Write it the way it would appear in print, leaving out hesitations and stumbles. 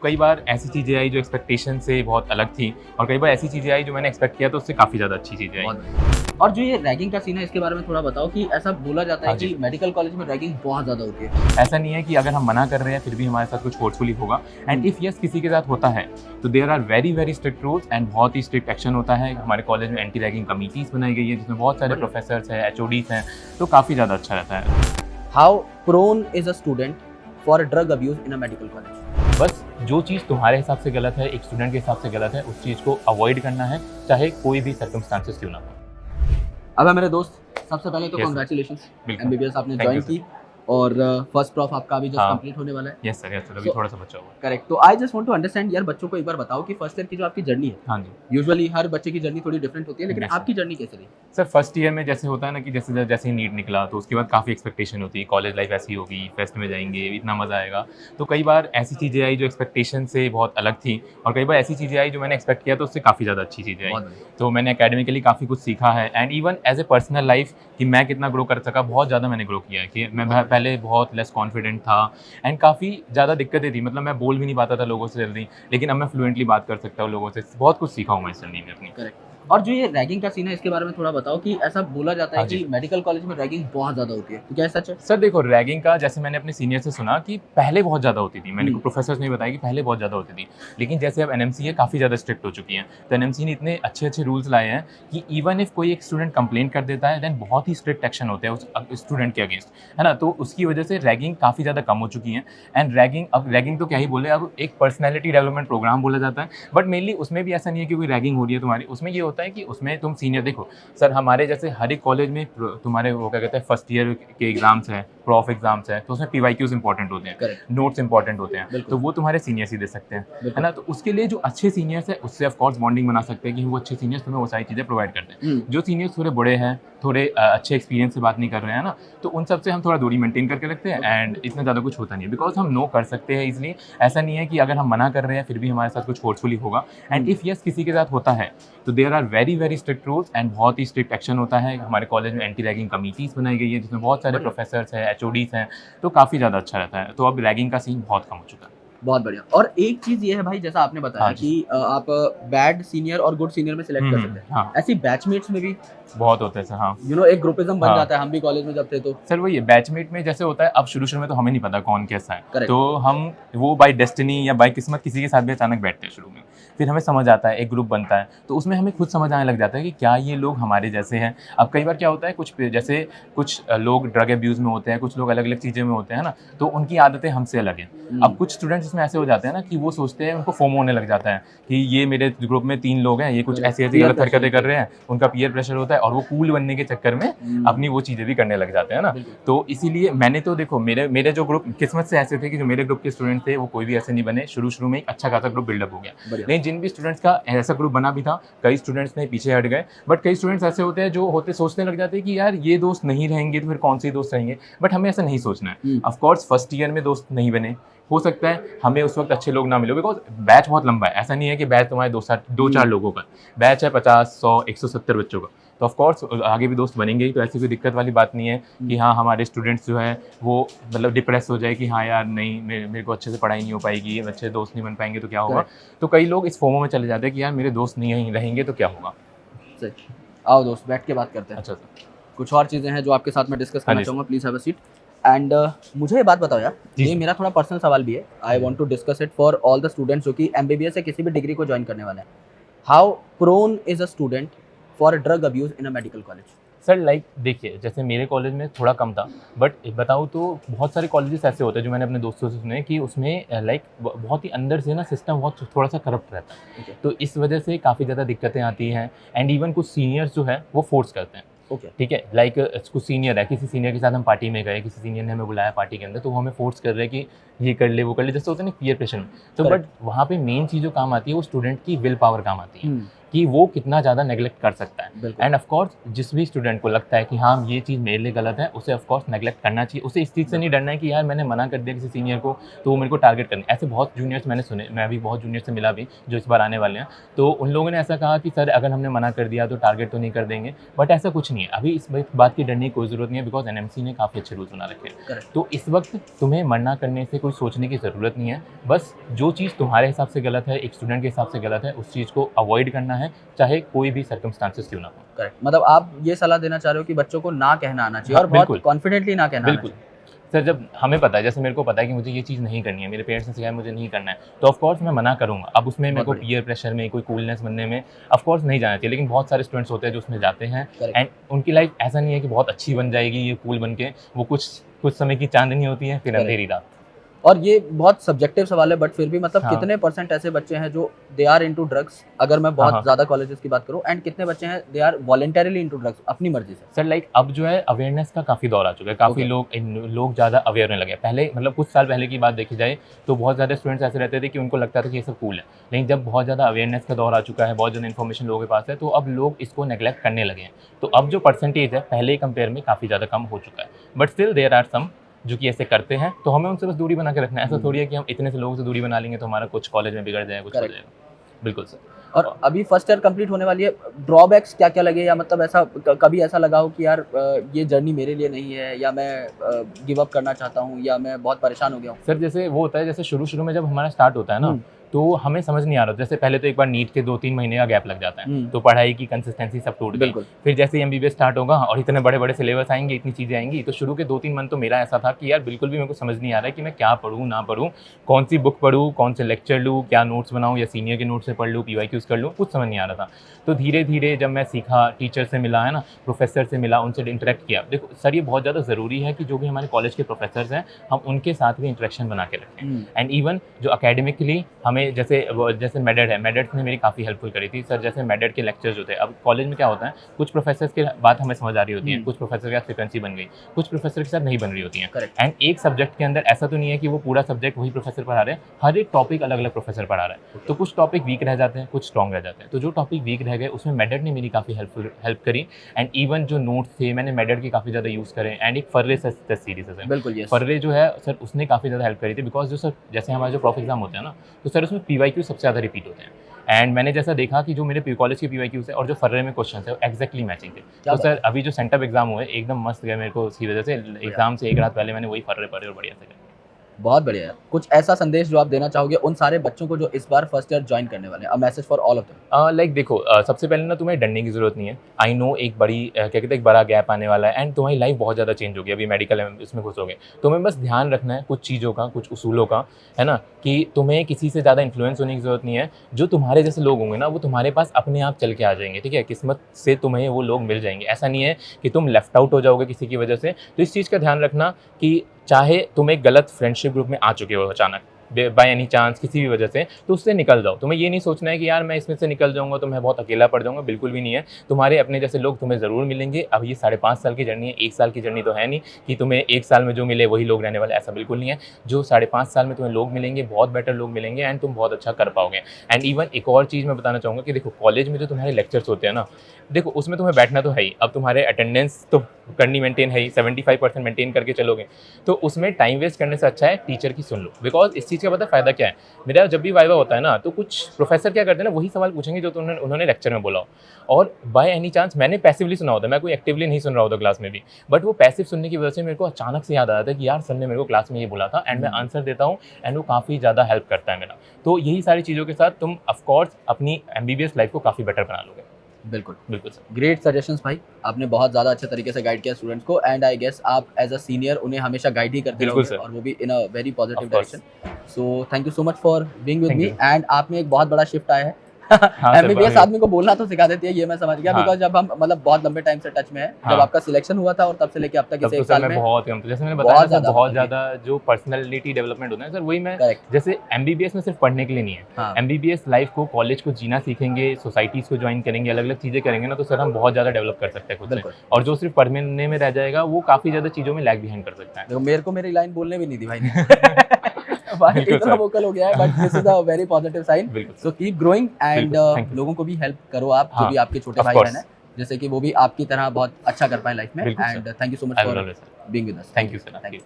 कई बार ऐसी चीज़ें आई जो एक्सपेक्टेशन से बहुत अलग थी और कई बार ऐसी चीज़ें आई जो मैंने एक्सपेक्ट किया तो उससे काफ़ी ज़्यादा अच्छी चीज़ें आई। और जो ये रैगिंग का सीन है इसके बारे में थोड़ा बताओ कि ऐसा बोला जाता है हाँ जी। कि मेडिकल कॉलेज में रैगिंग बहुत ज़्यादा होती है। ऐसा नहीं है कि अगर हम मना कर रहे हैं फिर भी हमारे साथ कुछ फोर्सफुली होगा एंड इफ़ यस किसी के साथ होता है तो there are very very strict rules and बहुत ही स्ट्रिक्ट एक्शन होता है। हमारे कॉलेज में एंटी रैगिंग कमिटीज़ बनाई गई है जिसमें बहुत सारे प्रोफेसर्स हैं, एचओडीज़ हैं, तो काफ़ी ज़्यादा अच्छा रहता है। How prone is a student for drug abuse in a medical college? बस जो चीज़ तुम्हारे हिसाब से गलत है, एक स्टूडेंट के हिसाब से गलत है, उस चीज़ को अवॉइड करना है, चाहे कोई भी सर्कमस्टांसेस क्यों ना हो। अब है मेरे दोस्त, सबसे पहले तो Yes, sir. कॉन्ग्रेचुलेशंस, बिल्कुल। एमबीबीएस आपने Thank ज्वाइन you, sir. की और फर्स्ट प्रॉफ आपका अभी जस्ट हाँ। कंप्लीट होने वाला है। यस सर अभी So- थोड़ा सा बचा हुआ है। करेक्ट। तो I just want to understand यार, बच्चों को एक बार बताओ कि फर्स्ट ईयर की जो आपकी जर्नी है, हाँ जी यूजुअली हर बच्चे की जर्नी थोड़ी डिफरेंट होती है, लेकिन Yes, sir. आपकी जर्नी कैसे रही? सर फर्स्ट ईयर में जैसे होता है ना कि जैसे जैसे ही नीट निकला तो उसके बाद काफ़ी एक्सपेक्टेशन होती है, कॉलेज लाइफ ऐसी होगी, फेस्ट में जाएंगे, इतना मज़ा आएगा। तो कई बार ऐसी चीज़ें आई जो एक्सपेक्टेशन से बहुत अलग थी और कई बार ऐसी चीज़ें आई जो मैंने एक्सपेक्ट किया तो उससे काफ़ी ज़्यादा अच्छी चीज़ें आई। बहुत बढ़िया। तो मैंने एकेडमिकली काफ़ी कुछ सीखा है and even as a personal life कि मैं कितना ग्रो कर सका, बहुत ज़्यादा मैंने ग्रो किया है कि मैं पहले बहुत लेस कॉन्फिडेंट था एंड काफ़ी ज़्यादा दिक्कतें थी, मतलब मैं बोल भी नहीं पाता था लोगों से जल्दी, लेकिन अब मैं फ्लुएंटली बात कर सकता हूँ लोगों से। बहुत कुछ सीखा हूँ मैं इस जर्नी में अपनी। करेक्ट। और जो ये रैगिंग का सीन है इसके बारे में थोड़ा बताओ कि ऐसा बोला जाता है हाँ जी। कि मेडिकल कॉलेज में रैगिंग बहुत ज़्यादा होती है, तो क्या सच है? सर देखो रैगिंग का जैसे मैंने अपने सीनियर से सुना कि पहले बहुत ज़्यादा होती थी, मैंने प्रोफेसर्स ने बताया कि पहले बहुत ज़्यादा होती थी, लेकिन जैसे अब एनएमसी है काफ़ी ज़्यादा स्ट्रिक्ट हो चुकी हैं। तो एनएमसी ने इतने अच्छे अच्छे रूल्स लाए हैं कि इवन इफ कोई एक स्टूडेंट कंप्लेंट कर देता है देन बहुत ही स्ट्रिक्ट एक्शन होते हैं उस स्टूडेंट के अगेंस्ट, है ना। तो उसकी वजह से रैगिंग काफ़ी ज़्यादा कम हो चुकी है एंड रैगिंग तो क्या ही बोले, अब एक पर्सनैलिटी डेवलपमेंट प्रोग्राम बोला जाता है, बट मेनली उसमें भी ऐसा नहीं है कि कोई रैगिंग हो रही है तुम्हारी। उसमें ये होता है कि उसमें तुम सीनियर देखो सर, हमारे जैसे हर एक कॉलेज में तुम्हारे वो क्या कहते हैं फर्स्ट ईयर के एग्जाम्स हैं, प्रॉफ एग्जाम्स है, तो उसमें पीवाईक्यूज इंपॉर्टेंट होते हैं, करेक्ट। नोट्स इंपॉर्टेंट होते हैं, बिल्कुल। तो वो तुम्हारे सीनियर्स ही दे सकते हैं, है बिल्कुल। ना। तो उसके लिए जो अच्छे सीनियर्स है उससे ऑफ कोर्स बॉन्डिंग बना सकते हैं कि वो अच्छे सीनियर्स तुम्हें वो सारी चीज़ें प्रोवाइड करते हैं। जो सीनियर्स थोड़े बड़े हैं, थोड़े अच्छे एक्सपीरियंस से बात नहीं कर रहे हैं ना, तो उन सब से हम थोड़ा दूरी मेंटेन करके रखते हैं एंड इतना ज़्यादा कुछ होता नहीं है, बिकॉज हम नो कर सकते हैं इजली। ऐसा नहीं है कि अगर हम मना कर रहे हैं फिर भी हमारे साथ कुछ फोर्सफुली होगा एंड इफ़ यस किसी के साथ होता है तो there are very very strict rules and बहुत ही स्ट्रिक्ट एक्शन होता है। हमारे कॉलेज में एंटी रैगिंग कमिटीज़ बनाई गई है जिसमें बहुत सारे प्रोफेसर्स हैं, एचओडीज़ हैं, तो काफ़ी ज़्यादा अच्छा रहता है। तो अब रैगिंग का सीन बहुत कम हो चुका है। बहुत बढ़िया। और एक चीज़ ये है भाई, जैसा आपने बताया हाँ जी। कि आप बैड सीनियर और गुड सीनियर में सिलेक्ट कर सकते हैं। हाँ ऐसी बैचमेट्स में भी बहुत होता है सर। हाँ एक ग्रुपिज्म बन हाँ। जाता है, हम भी कॉलेज में जब थे तो। सर वही है, बैचमेट में जैसे होता है, अब शुरू में तो हमें नहीं पता कौन कैसा है, Correct. तो हम वो बाय डेस्टिनी या बाय किस्मत किसी के साथ भी अचानक बैठते हैं शुरू में, फिर हमें समझ आता है, एक ग्रुप बनता है, तो उसमें हमें खुद समझ आने लग जाता है कि क्या ये लोग हमारे जैसे हैं। अब कई बार क्या होता है, कुछ लोग ड्रग एब्यूज़ में होते हैं, कुछ लोग अलग अलग चीज़ें में होते हैं ना, तो उनकी आदतें हमसे अलग हैं। अब कुछ स्टूडेंट्स इसमें ऐसे हो जाते हैं ना कि वो सोचते हैं, उनको फोमो होने लग जाता है कि ये मेरे ग्रुप में 3 लोग हैं, ये कुछ ऐसी ऐसी Peer गलत pressure हरकतें कर रहे हैं, उनका पीयर प्रेशर होता है और वो कूल बनने के चक्कर में अपनी वो चीज़ें भी करने लग जाते हैं ना। बिल्कुल। तो इसीलिए मैंने तो देखो मेरे जो ग्रुप किस्मत से ऐसे थे कि जो मेरे ग्रुप के स्टूडेंट थे वो कोई भी ऐसे नहीं बने, शुरू में एक अच्छा खासा ग्रुप बिल्डअप हो गया। बढ़िया। लेकिन जिन भी स्टूडेंट्स का ऐसा ग्रुप बना भी था, कई स्टूडेंट्स ने पीछे हट गए, बट कई स्टूडेंट्स ऐसे होते हैं जो सोचने लग जाते हैं कि यार ये दोस्त नहीं रहेंगे तो फिर कौन से दोस्त रहेंगे। बट हमें ऐसा नहीं सोचना है। ऑफ कोर्स फर्स्ट ईयर में दोस्त नहीं बने, हो सकता है हमें उस वक्त अच्छे लोग ना मिले, बिकॉज बैच बहुत लंबा है। ऐसा नहीं है कि बैच तुम्हारे 2-4 लोगों का बैच है, 50, 100, 170 बच्चों का, तो ऑफ कोर्स आगे भी दोस्त बनेंगे ही। तो ऐसी कोई दिक्कत वाली बात नहीं है कि हाँ हमारे स्टूडेंट्स जो है वो मतलब डिप्रेस हो जाए कि हाँ यार नहीं मेरे को अच्छे से पढ़ाई नहीं हो पाएगी, अच्छे दोस्त नहीं बन पाएंगे तो क्या होगा। तो कई लोग इस फोमो में चले जाते हैं कि यार मेरे दोस्त नहीं रहेंगे तो क्या होगा। सच। आओ दोस्त, बैठ के बात करते हैं। अच्छा सर, कुछ और चीज़ें हैं जो आपके साथ मैं डिस्कस करना जी। चाहूँगा, please have a seat. And मुझे ये बात बताओ यार, जी। ये मेरा थोड़ा पर्सनल सवाल भी है, I want to discuss it for all the students जो कि एमबीबीएस या किसी भी डिग्री को ज्वाइन करने वाले हैं। How prone is a student for drug abuse in a medical college? Sir देखिए जैसे मेरे कॉलेज में थोड़ा कम था, बट बताऊँ तो बहुत सारे कॉलेजेस ऐसे होते हैं जो मैंने अपने दोस्तों से सुने कि उसमें बहुत ही अंदर से ना सिस्टम बहुत थोड़ा सा करप्ट रहता है। Okay. तो इस वजह से काफ़ी ज़्यादा दिक्कतें आती हैं एंड इवन कुछ सीनियर्स जो है वो फोर्स करते हैं। ओके। ठीक है, कुछ सीनियर है, किसी सीनियर के साथ हम पार्टी में गए, किसी सीनियर ने हमें बुलाया पार्टी के अंदर, तो वो हमें फोर्स कर रहे हैं कि ये कर ले वो कर ले, जैसे होता है ना पीयर प्रेशर में। तो बट वहाँ पे मेन चीज़ जो काम आती है वो स्टूडेंट की विल पावर काम आती है। कि वो कितना ज़्यादा नेगलेक्ट कर सकता है। बिल्कुल। एंड ऑफकोर्स जिस भी स्टूडेंट को लगता है कि हाँ ये चीज़ मेरे लिए गलत है, उसे ऑफकोर्स नेगलेक्ट करना चाहिए। उसे इस चीज़ से नहीं डरना है कि यार मैंने मना कर दिया किसी सीनियर को तो वो मेरे को टारगेट करना। ऐसे बहुत जूनियर्स मैंने सुने, मैं भी बहुत जूनियर से मिला भी जो इस बार आने वाले हैं, तो उन लोगों ने ऐसा कहा कि सर अगर हमने मना कर दिया तो टारगेट तो नहीं कर देंगे, बट ऐसा कुछ नहीं है। अभी इस बात की डरने की कोई ज़रूरत नहीं है, बिकॉज एनएमसी ने काफ़ी अच्छे रूल्स बना रखे हैं। Correct. तो इस वक्त तुम्हें मना करने से कोई सोचने की ज़रूरत नहीं है। बस जो चीज़ तुम्हारे हिसाब से गलत है, एक स्टूडेंट के हिसाब से गलत है, उस चीज़ को अवॉइड करना है, चाहे कोई भी सर्कमस्टांसेस क्यों ना हो। करेक्ट, मतलब आप ये सलाह देना चाह रहे हो कि बच्चों को ना कहना आना चाहिए और बहुत बिल्कुल। कॉन्फिडेंटली ना कहना आना बिल्कुल चाहिए। सर, जब हमें पता है, जैसे मेरे को पता है कि मुझे ये चीज़ नहीं करनी है, मेरे पेरेंट्स ने सिखाया मुझे नहीं करना है, तो ऑफ कोर्स मैं मना करूँगा। अब उसमें मेरे को बहुत पीयर प्रेशर में, कोई कूलनेस बनने में ऑफ कोर्स नहीं जाना चाहिए, लेकिन बहुत सारे स्टूडेंट्स होते हैं जो उसमें जाते हैं Correct. एंड उनकी लाइफ ऐसा नहीं है कि बहुत अच्छी बन जाएगी ये कूल बन के, वो कुछ समय की चांदनी होती है, फिर Correct. अंधेरी रात। और ये बहुत सब्जेक्टिव सवाल है, बट फिर भी मतलब हाँ। कितने परसेंट ऐसे बच्चे हैं जो दे आर इनटू ड्रग्स, अगर मैं बहुत हाँ। ज़्यादा कॉलेजेस की बात करूँ, एंड कितने बच्चे हैं they are voluntarily into drugs अपनी मर्जी से? सर लाइक अब जो है अवेयरनेस का काफ़ी दौर आ चुका है, काफ़ी Okay. लोग ज़्यादा अवेयर होने लगे हैं। पहले मतलब कुछ साल पहले की बात देखी जाए तो बहुत ज़्यादा स्टूडेंट्स ऐसे रहते थे कि उनको लगता था कि ये सब कूल है, लेकिन जब बहुत ज़्यादा अवेयरनेस का दौर आ चुका है, बहुत ज़्यादा इन्फॉर्मेशन लोगों के पास है, तो अब लोग इसको नेगलेक्ट करने लगे हैं। तो अब जो परसेंटेज है पहले कंपेयर में काफ़ी ज़्यादा कम हो चुका है, but still there are some जो कि ऐसे करते हैं, तो हमें उनसे बस दूरी बना के रखना है। ऐसा थोड़ी है कि हम इतने से लोगों से दूरी बना लेंगे तो हमारा कुछ कॉलेज में बिगड़ जाएगा, कुछ हो Correct. जाएगा। बिल्कुल सर। और अभी फर्स्ट ईयर कंप्लीट होने वाली है, ड्रॉबैक्स क्या क्या लगे, या मतलब ऐसा कभी ऐसा लगा हो कि यार ये जर्नी मेरे लिए नहीं है, या मैं गिव अप करना चाहता हूँ, या मैं बहुत परेशान हो गया हूँ? सर जैसे वो होता है, जैसे शुरू में जब हमारा स्टार्ट होता है ना, तो हमें समझ नहीं आ रहा। जैसे पहले तो एक बार नीट के 2-3 महीने का गैप लग जाता है, तो पढ़ाई की कंसिस्टेंसी सब टूट गई। बिल्कुल। फिर जैसे एमबीबीएस स्टार्ट होगा और इतने बड़े सिलेबस आएंगे, इतनी चीज़ें आएंगी, तो शुरू के 2-3 मंथ तो मेरा ऐसा था कि यार बिल्कुल भी मेरे को समझ नहीं आ रहा है कि मैं क्या पढ़ूँ ना पढ़ूँ, कौन सी बुक पढ़ूँ, कौन से लेक्चर लूँ, क्या नोट्स बनाऊँ या सीनियर के नोट्स से पढ़ लूँ, PYQs कर लूँ, कुछ समझ नहीं आ रहा था। तो धीरे धीरे जब मैं सीखा, टीचर से मिला है ना, प्रोफेसर से मिला, उनसे इंटरेक्ट किया। देखो सर, ये बहुत ज़्यादा ज़रूरी है कि जो भी हमारे कॉलेज के प्रोफेसर्स हैं, हम उनके साथ भी इंटरेक्शन बना के रखें। एंड इवन जो अकेडमिकली हमें जैसे मेडेड है, मेडेड ने मेरी काफ़ी हेल्पफुल करी थी सर। जैसे मेडेड के लेक्चर्स होते हैं, अब कॉलेज में क्या होता है, कुछ प्रोफेसर्स की बात हमें समझ आ रही होती है, कुछ प्रोफेसर के साथ फ्रिक्वेंसी बन गई, कुछ प्रोफेसर के साथ नहीं बन रही होती है। Correct. एंड एक सब्जेक्ट के अंदर ऐसा तो नहीं है कि वो पूरा सब्जेक्ट वही प्रोफेसर पढ़ा रहे हैं, हर एक टॉपिक अलग अलग प्रोफेसर पढ़ा रहा है। तो कुछ टॉपिक वीक रह जाते हैं, कुछ स्ट्रॉन्ग रह जाते हैं। तो जो टॉपिक वीक रह गए उसमें मेडेड ने मेरी काफ़ी हेल्प करी। एंड इवन जो नोट्स थे मैंने मेडेड के काफ़ी ज़्यादा यूज़ करे। एंड एक फर्रे टेस्ट सीरीज है, बिल्कुल, यस। फर्रे जो है सर, उसने काफ़ी ज़्यादा हेल्प करी थी, बिकॉज जो सर जैसे हमारे जो प्रॉफ एग्जाम होते हैं ना, तो सर उसमें PYQ सबसे ज़्यादा रिपीट होते हैं। एंड मैंने जैसा देखा कि जो मेरे कॉलेज के PYQs है और जो फर्रे में क्वेश्चन है वो एक्जैक्टली मैचिंग थे। तो सर अभी जो सेंटअप एग्जाम हुए एकदम मस्त गए मेरे को, उसकी वजह से एग्जाम से एक रात पहले मैंने वही फर्रे पढ़े और बढ़िया से गए। बहुत बढ़िया है। कुछ ऐसा संदेश जो आप देना चाहोगे उन सारे बच्चों को जो इस बार फर्स्ट ईयर ज्वाइन करने वाले हैं? A message for all of them. Like देखो, सबसे पहले ना तुम्हें डरने की ज़रूरत नहीं है। आई नो एक क्या कहते हैं, एक बड़ा गैप आने वाला है एंड तुम्हारी लाइफ बहुत ज़्यादा चेंज होगी। अभी मेडिकल इसमें घुसोगे, तुम्हें बस ध्यान रखना है कुछ चीज़ों का, कुछ उसूलों का, है ना, कि तुम्हें किसी से ज़्यादा इन्फ्लुएंस होने की ज़रूरत नहीं है। जो तुम्हारे जैसे लोग होंगे ना, वो तुम्हारे पास अपने आप चल के आ जाएंगे, ठीक है। किस्मत से तुम्हें वो लोग मिल जाएंगे। ऐसा नहीं है कि तुम लेफ्ट आउट हो जाओगे किसी की वजह से। तो इस चीज़ का ध्यान रखना कि चाहे तुम एक गलत फ्रेंडशिप ग्रुप में आ चुके हो अचानक, बाय एनी चांस किसी भी वजह से, तो उससे निकल जाओ। तुम्हें ये नहीं सोचना है कि यार मैं इसमें से निकल जाऊंगा तो मैं बहुत अकेला पड़ जाऊंगा, बिल्कुल भी नहीं है। तुम्हारे अपने जैसे लोग तुम्हें ज़रूर मिलेंगे। अब ये 5.5 साल की जर्नी है, 1 साल की जर्नी तो है नहीं कि तुम्हें 1 साल में जो मिले वही लोग रहने वाले, ऐसा बिल्कुल नहीं है। जो 5.5 साल में तुम्हें लोग मिलेंगे, बहुत बेटर लोग मिलेंगे एंड तुम बहुत अच्छा कर पाओगे। एंड इवन एक और चीज़ मैं बताना चाहूँगा कि देखो, कॉलेज में जो तुम्हारे लेक्चर्स होते हैं ना, देखो उसमें तुम्हें बैठना तो है ही। अब तुम्हारे अटेंडेंस तो करनी मेंटेन है ही, 75% मेंटेन करके चलोगे, तो उसमें टाइम वेस्ट करने से अच्छा है टीचर की सुन लो। बिकॉज इस चीज़ का पता फ़ायदा क्या है, मेरा जब भी वाइवा होता है ना, तो कुछ प्रोफेसर क्या करते हैं ना, वही सवाल पूछेंगे जो उन्होंने लेक्चर में बोला हो। और बाय एनी चांस मैंने पैसिवली सुना होता है, मैं कोई एक्टिवली नहीं सुन रहा होता क्लास में भी, बट वो पैसिव सुनने की वजह से मेरे को अचानक से याद आ जाता है कि यार सर ने मेरे को क्लास में ये बोला था, एंड मैं आंसर देता हूँ एंड वो काफ़ी ज़्यादा हेल्प करता है मेरा। तो यही सारी चीज़ों के साथ तुम ऑफकोर्स अपनी MBBS लाइफ को काफ़ी बेटर बना लोगे। बिल्कुल बिल्कुल सर। ग्रेट सजेशंस भाई, आपने बहुत ज़्यादा अच्छे तरीके से गाइड किया स्टूडेंट्स को, एंड आई गेस आप एज अ सीनियर उन्हें हमेशा गाइड ही करते बिल्कुल रहोगे, सर। और वो भी in a very positive Of course. Direction. So thank you so much for being with Thank me. you. And आप में एक बहुत बड़ा शिफ्ट आया है। हाँ सर, MBBS बहुत- आदमी को बोलना तो सिखा देती है, ये मैं समझ गया, हाँ। बिकॉज जब हम मतलब बहुत लंबे टाइम से टच में है, जब हाँ। आपका सिलेक्शन हुआ था और तब से लेके अब तक तब इस तो एक सर साल मैं में बहुत कम, तो जैसे मैंने बहुत बताया सर, ज़्यादा बहुत मतलब ज़्यादा जो पर्सनैलिटी डेवलपमेंट होता है सर, वही मैं करेक्ट। जैसे MBBS में सिर्फ पढ़ने के लिए नहीं है। हाँ। MBBS लाइफ को, कॉलेज को जीना सीखेंगे, सोसाइटीज़ को ज्वाइन करेंगे, अलग अलग चीज़ें करेंगे ना, तो सर हम बहुत ज़्यादा डेवलप कर सकते हैं खुद से। बिल्कुल। और जो सिर्फ पढ़ने में रह जाएगा वो काफ़ी ज़्यादा चीज़ों में लैग बिहाइंड कर सकता है। देखो मेरे को मेरी लाइन बोलने भी नहीं दी भाई ने। भाई बिल्कुल इतना सर। वोकल हो गया है, but this is a very positive sign. बिल्कुल सो कीप ग्रोइंग एंड बिल्कुल, thank you। लोगों को भी हेल्प करो आप, जो हाँ, भी आपके छोटे of भाई course। बहन है, जैसे कि वो भी आपकी तरह बहुत अच्छा कर पाए लाइफ में। बिल्कुल and sir. Thank you so much I will for always. Being with us. Thank you sir. Thank you.